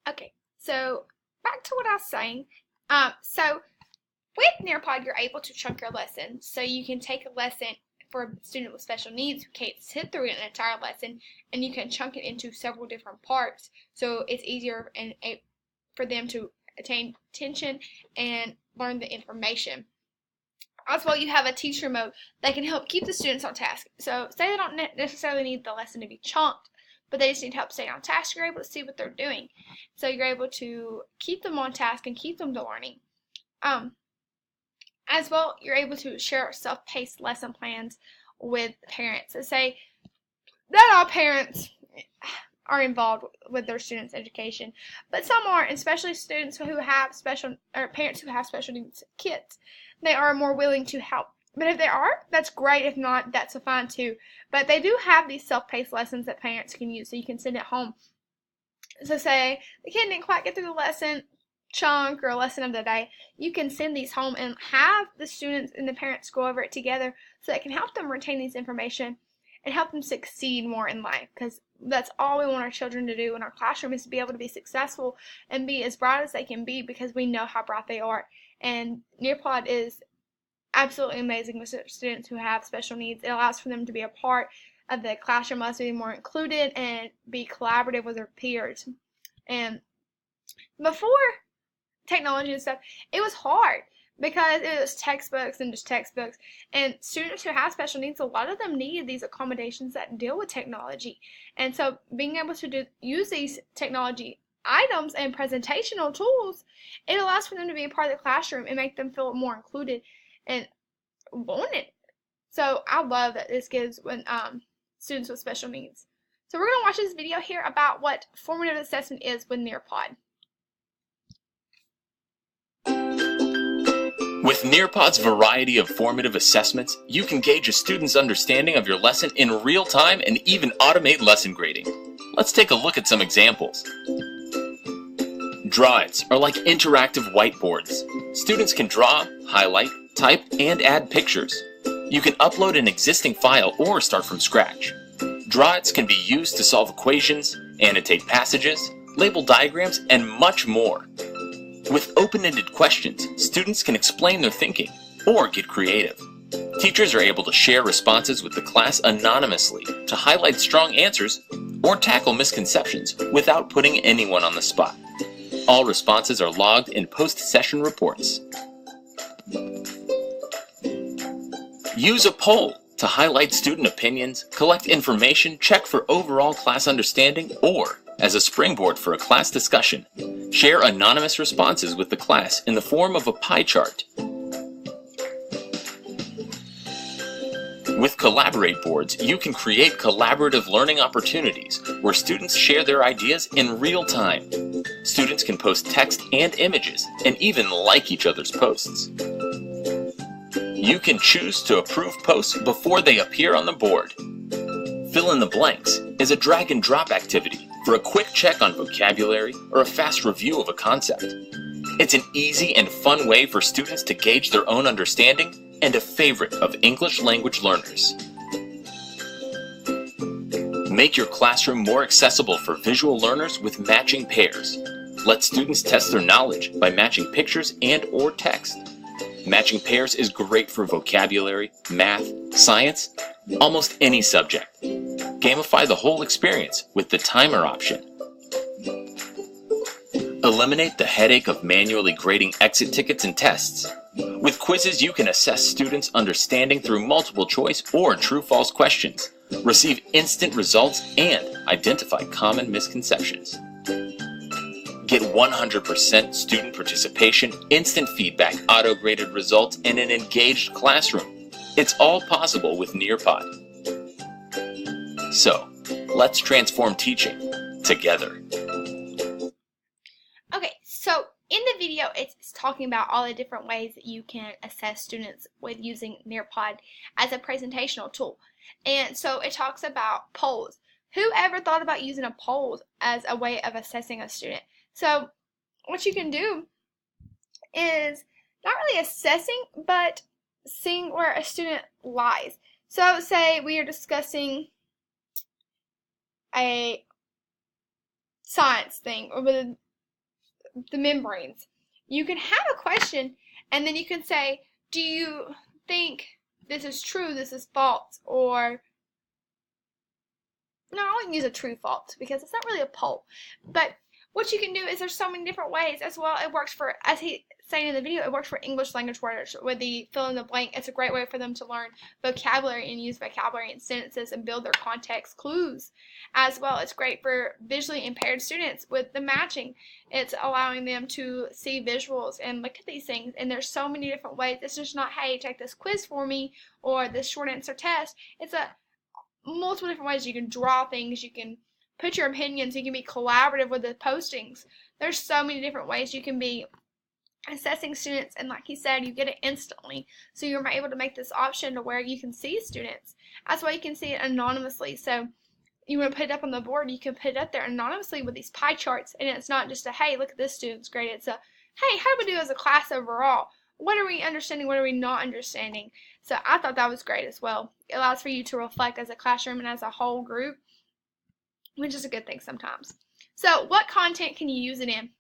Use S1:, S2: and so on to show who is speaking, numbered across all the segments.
S1: Okay, so back to what I was saying. So with Nearpod, you're able to chunk your lesson. So you can take a lesson for a student with special needs who can't sit through an entire lesson, and you can chunk it into several different parts. So it's easier for them to attain attention and learn the information. As well, you have a teacher mode that can help keep the students on task. So say they don't necessarily need the lesson to be chunked, but they just need help staying on task. You're able to see what they're doing. So you're able to keep them on task and keep them to learning. As well, you're able to share self-paced lesson plans with parents. So say not all parents are involved with their students' education, but some aren't, especially students who have parents who have special needs kids. They are more willing to help. But if they are, that's great. If not, that's fine too. But they do have these self-paced lessons that parents can use, so you can send it home. So say the kid didn't quite get through the lesson chunk or a lesson of the day, you can send these home and have the students and the parents go over it together so it can help them retain these information and help them succeed more in life, because that's all we want our children to do in our classroom, is to be able to be successful and be as bright as they can be, because we know how bright they are. And Nearpod is absolutely amazing with students who have special needs. It allows for them to be a part of the classroom, allows them to be more included and be collaborative with their peers. And before technology and stuff, it was hard because it was textbooks and just textbooks. And students who have special needs, a lot of them needed these accommodations that deal with technology. And so being able to use these technology items and presentational tools, it allows for them to be a part of the classroom and make them feel more included and wanted. So I love that this gives when students with special needs. So we're going to watch this video here about what formative assessment is with Nearpod.
S2: With Nearpod's variety of formative assessments, you can gauge a student's understanding of your lesson in real time and even automate lesson grading. Let's take a look at some examples. Drives are like interactive whiteboards. Students can draw, highlight, type, and add pictures. You can upload an existing file or start from scratch. Drives can be used to solve equations, annotate passages, label diagrams, and much more. With open-ended questions, students can explain their thinking or get creative. Teachers are able to share responses with the class anonymously to highlight strong answers or tackle misconceptions without putting anyone on the spot. All responses are logged in post-session reports. Use a poll to highlight student opinions, collect information, check for overall class understanding, or as a springboard for a class discussion. Share anonymous responses with the class in the form of a pie chart. With Collaborate boards, you can create collaborative learning opportunities where students share their ideas in real time. Students can post text and images and even like each other's posts. You can choose to approve posts before they appear on the board. Fill in the blanks is a drag and drop activity for a quick check on vocabulary or a fast review of a concept. It's an easy and fun way for students to gauge their own understanding and a favorite of English language learners. Make your classroom more accessible for visual learners with matching pairs. Let students test their knowledge by matching pictures and/or text. Matching pairs is great for vocabulary, math, science, almost any subject. Gamify the whole experience with the timer option. Eliminate the headache of manually grading exit tickets and tests. With quizzes, you can assess students' understanding through multiple choice or true-false questions, receive instant results, and identify common misconceptions. Get 100% student participation, instant feedback, auto-graded results, and an engaged classroom. It's all possible with Nearpod. So, let's transform teaching together.
S1: Okay, so in the video, it's talking about all the different ways that you can assess students with using Nearpod as a presentational tool. And so it talks about polls. Who ever thought about using a poll as a way of assessing a student? So what you can do is not really assessing, but seeing where a student lies. So say we are discussing a science thing, or the membranes. You can have a question, and then you can say, do you think this is true, this is false, or no, I wouldn't use a true false because it's not really a poll. But what you can do is there's so many different ways as well. It works for, as he saying in the video, it works for English language words with the fill in the blank. It's a great way for them to learn vocabulary and use vocabulary in sentences and build their context clues. As well, it's great for visually impaired students with the matching. It's allowing them to see visuals and look at these things. And there's so many different ways. It's just not, hey, take this quiz for me or this short answer test. It's a multiple different ways. You can draw things, you can put your opinions, you can be collaborative with the postings. There's so many different ways you can be assessing students, and like he said, you get it instantly. So you're able to make this option to where you can see students. As well, you can see it anonymously. So you want to put it up on the board, you can put it up there anonymously with these pie charts, and it's not just a, hey, look at this student's grade. It's a, hey, how do we do as a class overall? What are we understanding? What are we not understanding? So I thought that was great as well. It allows for you to reflect as a classroom and as a whole group, which is a good thing sometimes. So what content can you use it in?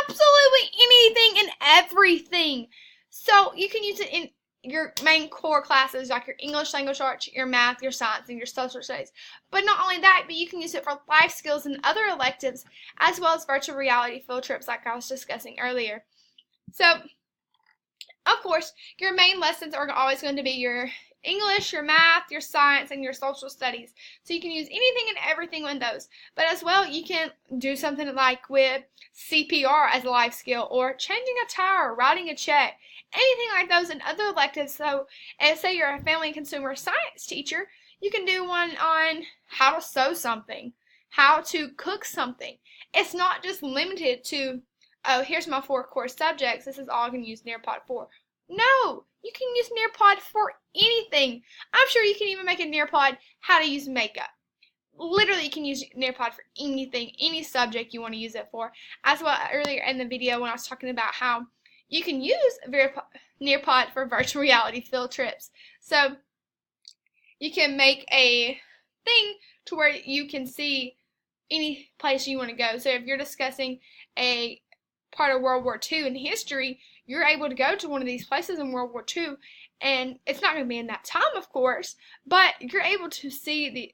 S1: Absolutely anything and everything. So you can use it in your main core classes like your English language arts, your math, your science, and your social studies. But not only that, but you can use it for life skills and other electives, as well as virtual reality field trips like I was discussing earlier. So of course, your main lessons are always going to be your English, your math, your science, and your social studies. So you can use anything and everything in those. But as well, you can do something like with CPR as a life skill, or changing a tire, writing a check, anything like those and other electives. So say you're a family and consumer science teacher, you can do one on how to sew something, how to cook something. It's not just limited to, oh, here's my 4 core subjects, this is all I can use Nearpod for. No, you can use Nearpod for anything. I'm sure you can even make a Nearpod how to use makeup. Literally, you can use Nearpod for anything, any subject you want to use it for. As well, earlier in the video when I was talking about how you can use Nearpod for virtual reality field trips. So you can make a thing to where you can see any place you want to go. So if you're discussing a part of World War II in history, you're able to go to one of these places in World War II, and it's not going to be in that time, of course, but you're able to see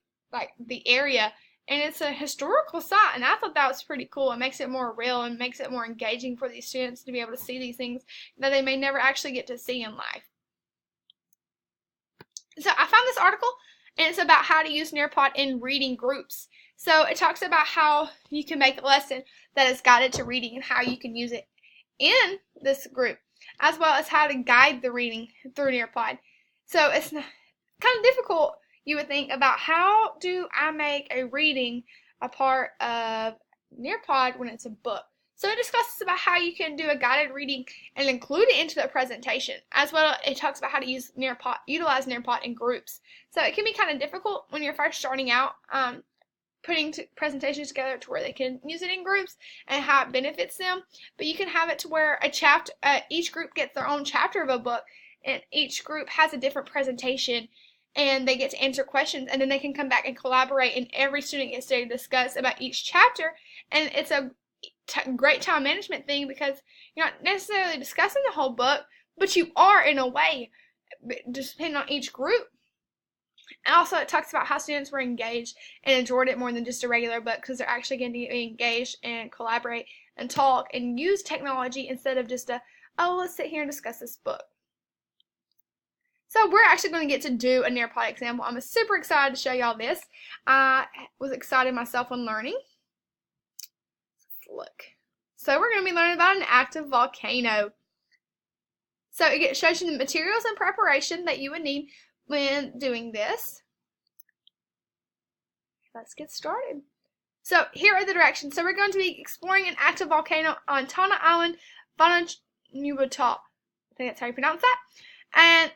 S1: the area, and it's a historical site, and I thought that was pretty cool. It makes it more real and makes it more engaging for these students to be able to see these things that they may never actually get to see in life. So I found this article, and it's about how to use Nearpod in reading groups. So it talks about how you can make a lesson that is guided to reading and how you can use it in this group, as well as how to guide the reading through Nearpod. So it's kind of difficult, you would think, about how do I make a reading a part of Nearpod when it's a book. So it discusses about how you can do a guided reading and include it into the presentation. As well, it talks about how to utilize Nearpod in groups. So it can be kind of difficult when you're first starting out, putting presentations together to where they can use it in groups and how it benefits them. But you can have it to where a chapter, each group gets their own chapter of a book, and each group has a different presentation, and they get to answer questions, and then they can come back and collaborate, and every student gets to discuss about each chapter. And it's a great time management thing because you're not necessarily discussing the whole book, but you are in a way, just depending on each group. And also it talks about how students were engaged and enjoyed it more than just a regular book, because they're actually getting to be engaged and collaborate and talk and use technology instead of just let's sit here and discuss this book. So we're actually going to get to do a Nearpod example. I'm super excited to show y'all this. I was excited myself when learning. Let's look. So we're going to be learning about an active volcano. So it shows you the materials and preparation that you would need when doing this. Let's get started. So here are the directions. So we're going to be exploring an active volcano on Tana Island, Vanuatu. I think that's how you pronounce that. And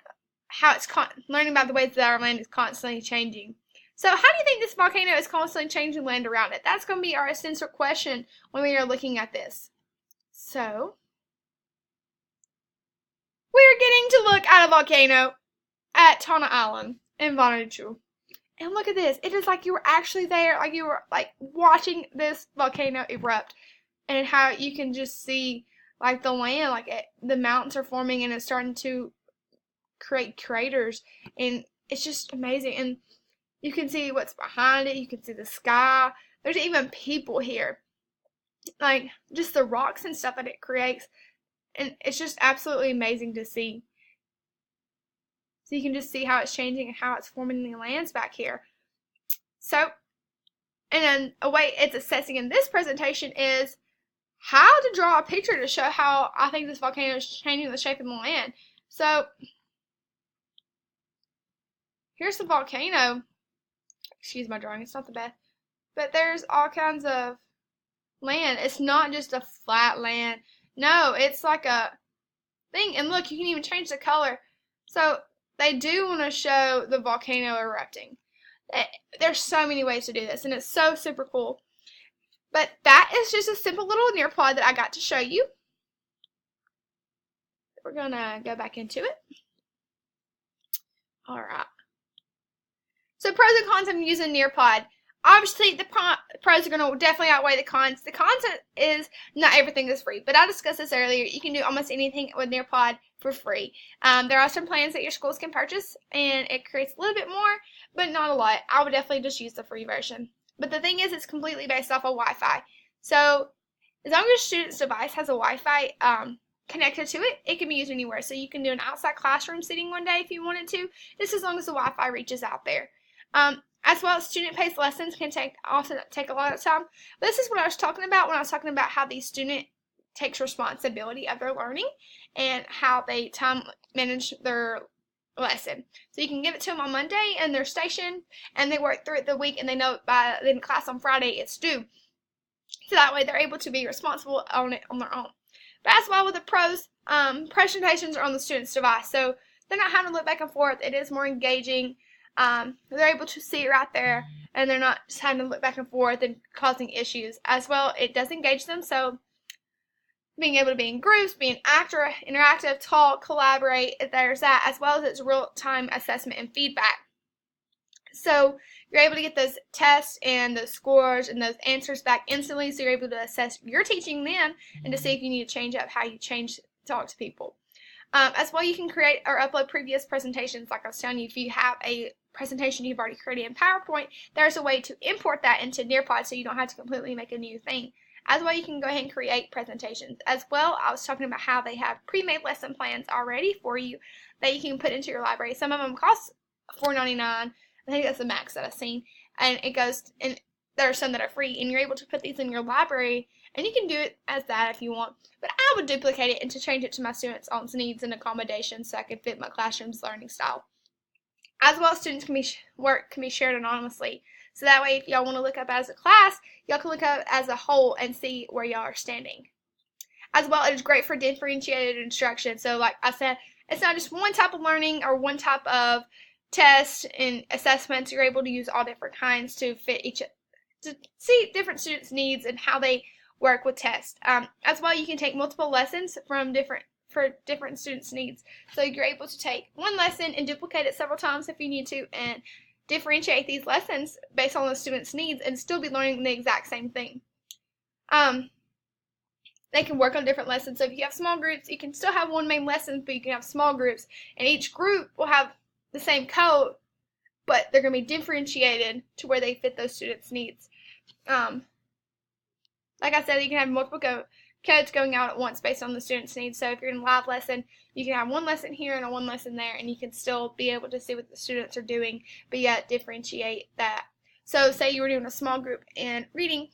S1: how it's learning about the ways that our land is constantly changing. So how do you think this volcano is constantly changing land around it? That's going to be our essential question when we are looking at this. So we're getting to look at a volcano at Tana Island in Vanuatu. And look at this. It is like you were actually there, like you were like watching this volcano erupt. and how you can just see like the land, like the mountains are forming and it's starting to create craters, and it's just amazing. And you can see what's behind it. You can see the sky. There's even people here, like just the rocks and stuff that it creates, and it's just absolutely amazing to see. So you can just see how it's changing and how it's forming the lands back here. So, and then a way it's assessing in this presentation is how to draw a picture to show how I think this volcano is changing the shape of the land. So, here's the volcano. Excuse my drawing, it's not the best. But there's all kinds of land. It's not just a flat land. No, it's like a thing. And look, you can even change the color. So, they do want to show the volcano erupting. There's so many ways to do this, and it's so super cool. But that is just a simple little Nearpod that I got to show you. We're going to go back into it. Alright. So pros and cons of using Nearpod. Obviously, the pros are going to definitely outweigh the cons. The cons is not everything is free, but I discussed this earlier. You can do almost anything with Nearpod for free. There are some plans that your schools can purchase, and it creates a little bit more, but not a lot. I would definitely just use the free version. But the thing is, it's completely based off of Wi-Fi. So as long as your student's device has a Wi-Fi connected to it, it can be used anywhere. So you can do an outside classroom sitting one day if you wanted to, just as long as the Wi-Fi reaches out there. As well, student-paced lessons can often take a lot of time. But this is what I was talking about when I was talking about how the student takes responsibility of their learning and how they time manage their lesson. So you can give it to them on Monday and they're stationed and they work through it the week and they know by the class on Friday it's due. So that way they're able to be responsible on it on their own. But as well with the pros, presentations are on the student's device. So they're not having to look back and forth. It is more engaging. They're able to see it right there, and they're not just having to look back and forth and causing issues. As well, it does engage them, so being able to be in groups, being interactive, talk, collaborate, there's that, as well as its real-time assessment and feedback. So you're able to get those tests and those scores and those answers back instantly, so you're able to assess your teaching then and to see if you need to change up how you talk to people. As well, you can create or upload previous presentations. Like I was telling you, if you have a presentation you've already created in PowerPoint, there's a way to import that into Nearpod so you don't have to completely make a new thing. As well, you can go ahead and create presentations. As well, I was talking about how they have pre-made lesson plans already for you that you can put into your library. Some of them cost $4.99. I think that's the max that I've seen. And there are some that are free, and you're able to put these in your library, and you can do it as that if you want. But I would duplicate it and to change it to my students' own needs and accommodations so I could fit my classroom's learning style. As well, students work can be shared anonymously. So that way, if y'all want to look up as a class, y'all can look up as a whole and see where y'all are standing. As well, it is great for differentiated instruction. So like I said, it's not just one type of learning or one type of test and assessments. You're able to use all different kinds to fit to see different students' needs and how they work with tests. As well, you can take multiple lessons for different students' needs. So you're able to take one lesson and duplicate it several times if you need to, and differentiate these lessons based on the student's needs and still be learning the exact same thing. They can work on different lessons. So if you have small groups, you can still have one main lesson, but you can have small groups, and each group will have the same code, but they're going to be differentiated to where they fit those students' needs. Like I said, you can have multiple codes going out at once based on the student's needs. So if you're in a live lesson, you can have one lesson here and one lesson there, and you can still be able to see what the students are doing, but yet differentiate that. So say you were doing a small group in reading,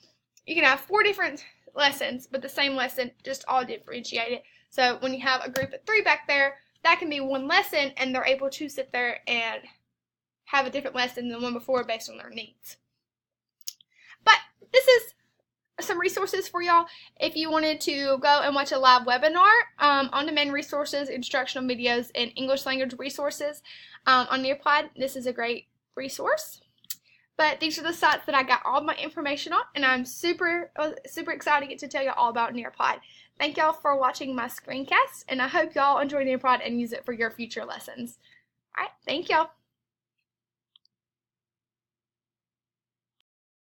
S1: you can have 4 different lessons, but the same lesson, just all differentiated. So when you have a group of 3 back there, that can be one lesson, and they're able to sit there and have a different lesson than the one before based on their needs. But this is some resources for y'all if you wanted to go and watch a live webinar, on-demand resources, instructional videos, and English language resources on Nearpod. This is a great resource. But these are the sites that I got all my information on, and I'm super excited to get to tell you all about Nearpod. Thank y'all for watching my screencast, and I hope y'all enjoy Nearpod and use it for your future lessons. Alright, thank y'all.